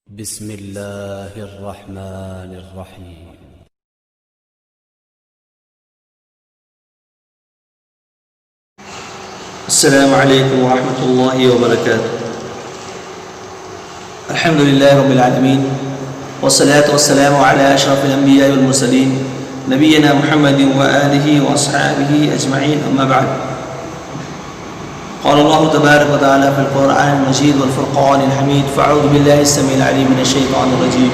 بسم الله الرحمن الرحيم. السلام عليكم ورحمة الله وبركاته. الحمد لله رب العالمين، والصلاة والسلام على أشرف الأنبياء والمرسلين نبينا محمد وآله وأصحابه أجمعين، أما بعد. قال الله تبارك وتعالى في القرآن المجيد والفرقان الحميد: فأعوذ بالله السميع العليم من الشيطان الرجيم.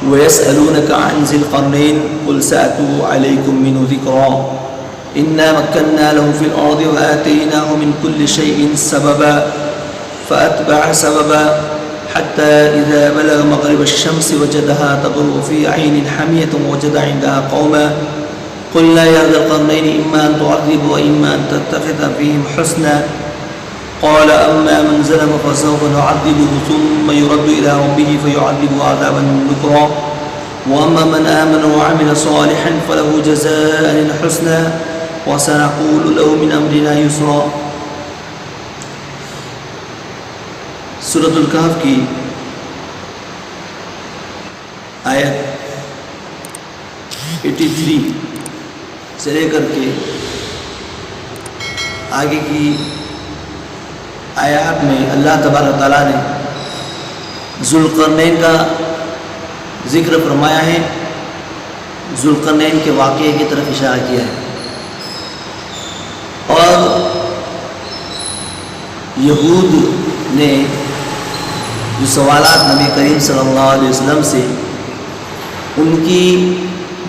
ويسألونك عن ذي القرنين قل سأتلو عليكم منه ذكرا إنا مكنا له في الأرض وآتيناه من كل شيء سببا فأتبع سببا حتى إذا بلغ مغرب الشمس وجدها تغرب في عين حمية ووجد عندها قوما قلنا يا ذا القرنين إما أن تعذب وإما أن تتخذ فيهم حسنا قال أما من ظلم فسوف نعذبه ثم يرد إلى ربه فيعذبه عذابا نكرا وأما من آمن وعمل صالحا فله جزاء الحسنى وسنقول له من أمرنا يسرا. سورۃ الکہف کی آیت 83 سے لے کر کے آگے کی آیات میں اللہ تبارک تعالیٰ نے ذوالقرنین کا ذکر فرمایا ہے، ذوالقرنین کے واقعے کی طرف اشارہ کیا ہے، اور یہود نے جو سوالات نبی کریم صلی اللہ علیہ وسلم سے ان کی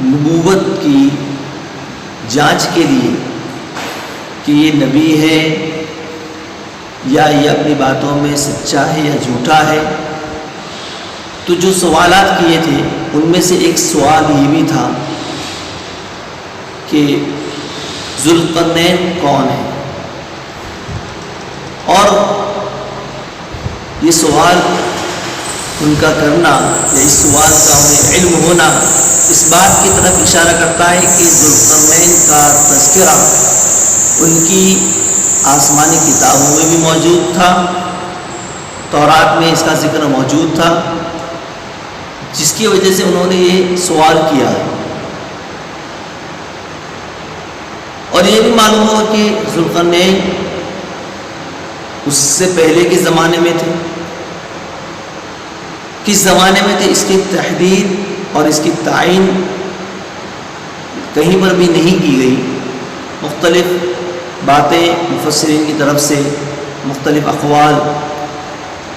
نبوت کی جانچ کے لیے کہ یہ نبی ہے یا یہ اپنی باتوں میں سچا ہے یا جھوٹا ہے، تو جو سوالات کیے تھے ان میں سے ایک سوال یہ بھی تھا کہ ذوالقرنین کون ہے، اور یہ سوال ان کا کرنا یا اس سوال کا انہیں علم ہونا اس بات کی طرف اشارہ کرتا ہے کہ ذوالقرنین کا تذکرہ ان کی آسمانی کتابوں میں بھی موجود تھا، تورات میں اس کا ذکر موجود تھا، جس کی وجہ سے انہوں نے یہ سوال کیا ہے. اور یہ بھی معلوم ہوا کہ ذوالقرنین اس سے پہلے کے زمانے میں تھے، کس زمانے میں تھے اس کی تحدید اور اس کی تعین کہیں پر بھی نہیں کی گئی. مختلف باتیں مفسرین کی طرف سے مختلف اقوال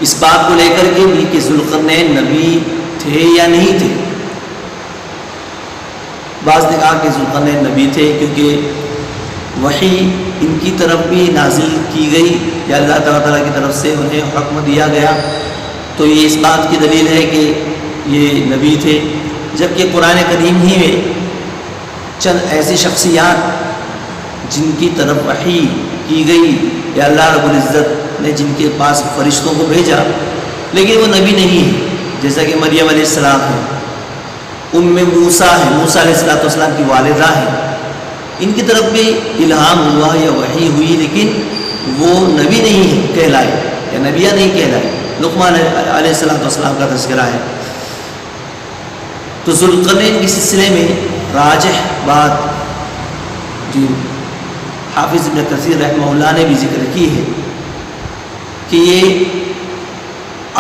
اس بات کو لے کر کے بھی کہ ذوالقرنین نبی تھے یا نہیں تھے. بعض نے کہا کہ ذوالقرنین نبی تھے کیونکہ وحی ان کی طرف بھی نازل کی گئی یا اللہ تعالیٰ کی طرف سے انہیں حکم دیا گیا، تو یہ اس بات کی دلیل ہے کہ یہ نبی تھے. جبکہ قرآن کریم ہی میں چند ایسی شخصیات جن کی طرف وحی کی گئی یا اللہ رب العزت نے جن کے پاس فرشتوں کو بھیجا لیکن وہ نبی نہیں ہے، جیسا کہ مریم علیہ السلام ہے، موسیٰ ہے، موسیٰ علیہ السلام کی والدہ ہے، ان کی طرف بھی الہام ہوا یا وحی ہوئی لیکن وہ نبی نہیں کہلائے یا نبیہ نہیں کہلائے. لقمان علیہ السلام کا تذکرہ ہے. تو ذوالقرنین کے سلسلے میں راجح بات جو حافظ ابن کثیر رحمہ اللہ نے بھی ذکر کی ہے کہ یہ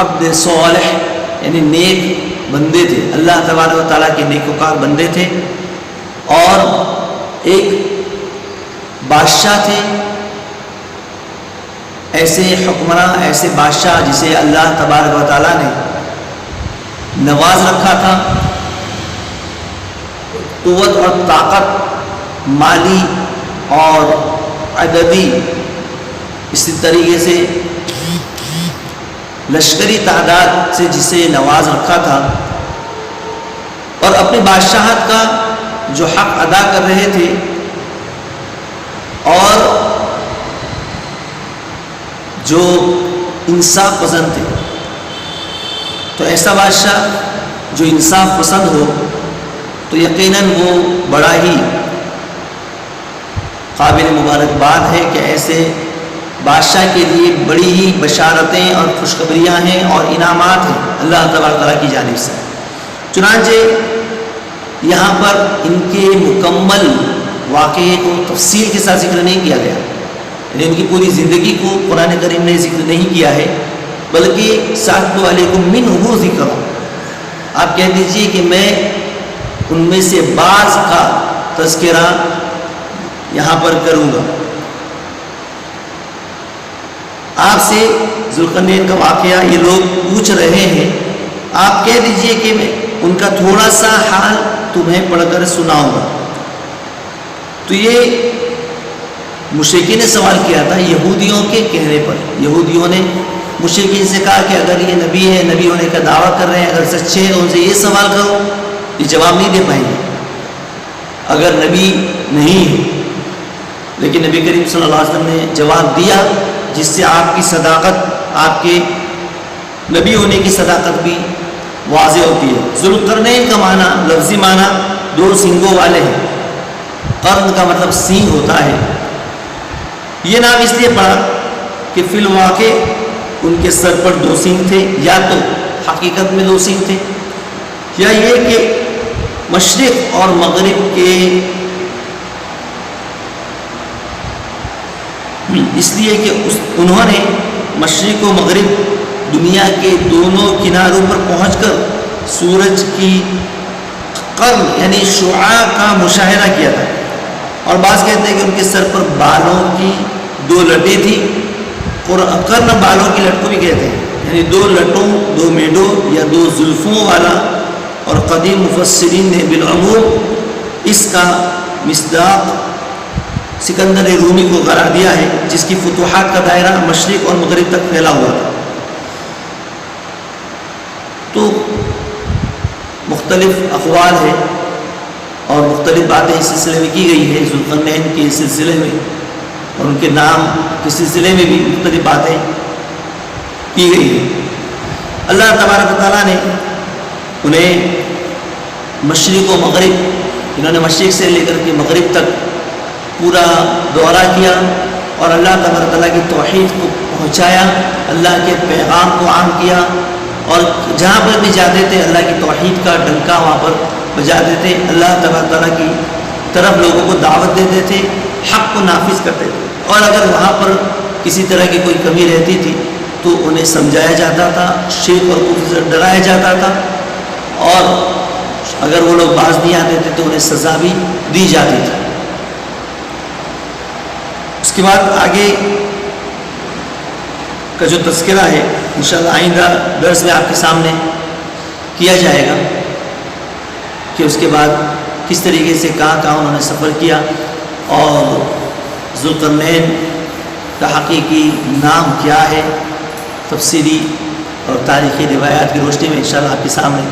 عبد صالح یعنی نیک بندے تھے، اللہ تبارک و تعالیٰ کے نیکوکار بندے تھے، اور ایک بادشاہ تھے، ایسے حکمراں، ایسے بادشاہ جسے اللہ تبارک و تعالیٰ نے نواز رکھا تھا، قوت اور طاقت مالی اور عددی اسی طریقے سے لشکری تعداد سے جسے نواز رکھا تھا، اور اپنی بادشاہت کا جو حق ادا کر رہے تھے، اور جو انصاف پسند تھے. تو ایسا بادشاہ جو انصاف پسند ہو تو یقیناً وہ بڑا ہی قابل مبارکباد ہے کہ ایسے بادشاہ کے لیے بڑی ہی بشارتیں اور خوشخبریاں ہیں اور انعامات ہیں اللہ تبارک تعالیٰ کی جانب سے. چنانچہ یہاں پر ان کے مکمل واقعے کو تفصیل کے ساتھ ذکر نہیں کیا گیا، یعنی ان کی پوری زندگی کو قرآن کریم نے ذکر نہیں کیا ہے، بلکہ ساتھ علیکم منہ ذکر، آپ کہہ دیجئے کہ میں ان میں سے بعض کا تذکرہ یہاں پر کروں گا. آپ سے ذوالقرنین کا واقعہ یہ لوگ پوچھ رہے ہیں، آپ کہہ دیجئے کہ میں ان کا تھوڑا سا حال تمہیں پڑھ کر سناؤں گا. تو یہ مشرکین نے سوال کیا تھا یہودیوں کے کہنے پر. یہودیوں نے مشرکین سے کہا کہ اگر یہ نبی ہے، نبی ہونے کا دعویٰ کر رہے ہیں، اگر سچے ہیں ان سے یہ سوال کرو، یہ جواب نہیں دے پائیں گے اگر نبی نہیں ہے. لیکن نبی کریم صلی اللہ علیہ وسلم نے جواب دیا، جس سے آپ کی صداقت، آپ کے نبی ہونے کی صداقت بھی واضح ہوتی ہے. ذوالقرنین کا معنی، لفظی معنی دو سینگوں والے ہیں. قرن کا مطلب سینگ ہوتا ہے. یہ نام اس لیے پڑا کہ فی الواقع ان کے سر پر دو سینگ تھے، یا تو حقیقت میں دو سینگ تھے، یا یہ کہ مشرق اور مغرب کے اس لیے کہ انہوں نے مشرق و مغرب دنیا کے دونوں کناروں پر پہنچ کر سورج کی قرن یعنی شعاع کا مشاہدہ کیا تھا. اور بعض کہتے ہیں کہ ان کے سر پر بالوں کی دو لٹیں تھیں. قرن بالوں کی لٹ کو بھی کہتے ہیں، یعنی دو لٹوں، دو میڈوں یا دو زلفوں والا. اور قدیم مفسرین نے بالعموم اس کا مصداق سکندر رومی کو قرار دیا ہے، جس کی فتوحات کا دائرہ مشرق اور مغرب تک پھیلا ہوا تھا. تو مختلف اقوال ہیں اور مختلف باتیں اس سلسلے میں کی گئی ہے. ذوالقرنین کے سلسلے میں اور ان کے نام کے سلسلے میں بھی مختلف باتیں کی گئی ہیں. اللہ تبارک و تعالیٰ نے انہیں مشرق و مغرب، انہوں نے مشرق سے لے کر کے مغرب تک پورا دورہ کیا اور اللہ تبارک تعالیٰ کی توحید کو پہنچایا، اللہ کے پیغام کو عام کیا. اور جہاں پر بھی جاتے تھے اللہ کی توحید کا ڈنکا وہاں پر بجاتے تھے، اللہ تبارک تعالیٰ کی طرف لوگوں کو دعوت دیتے تھے، حق کو نافذ کرتے تھے. اور اگر وہاں پر کسی طرح کی کوئی کمی رہتی تھی تو انہیں سمجھایا جاتا تھا، شرک اور کفر سے ڈرایا جاتا تھا، اور اگر وہ لوگ باز نہیں آتے تھے تو انہیں سزا بھی دی جاتی تھی. اس کے بعد آگے کا جو تذکرہ ہے انشاءاللہ آئندہ درس میں آپ کے سامنے کیا جائے گا کہ اس کے بعد کس طریقے سے کہاں کہاں انہوں نے سفر کیا اور ذوالقرنین کا حقیقی نام کیا ہے. تفصیلی اور تاریخی روایات کی روشنی میں انشاءاللہ آپ کے سامنے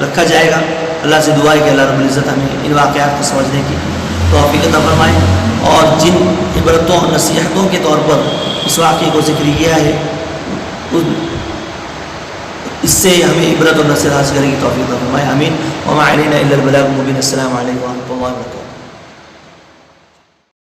رکھا جائے گا. اللہ سے دعا ہے کہ اللہ رب العزت ہمیں ان واقعات کو سمجھنے کی توفیق عطا فرمائے، اور جن عبرتوں اور نصیحتوں کے طور پر اس واقعے کو ذکر کیا ہے اس سے ہمیں عبرت اور نصیحت حاصل کرنے کی توفیق عطا فرمائے. آمین. وما علینا الا البلاغ المبین. السلام علیکم ورحمۃ اللہ وبرکاتہ.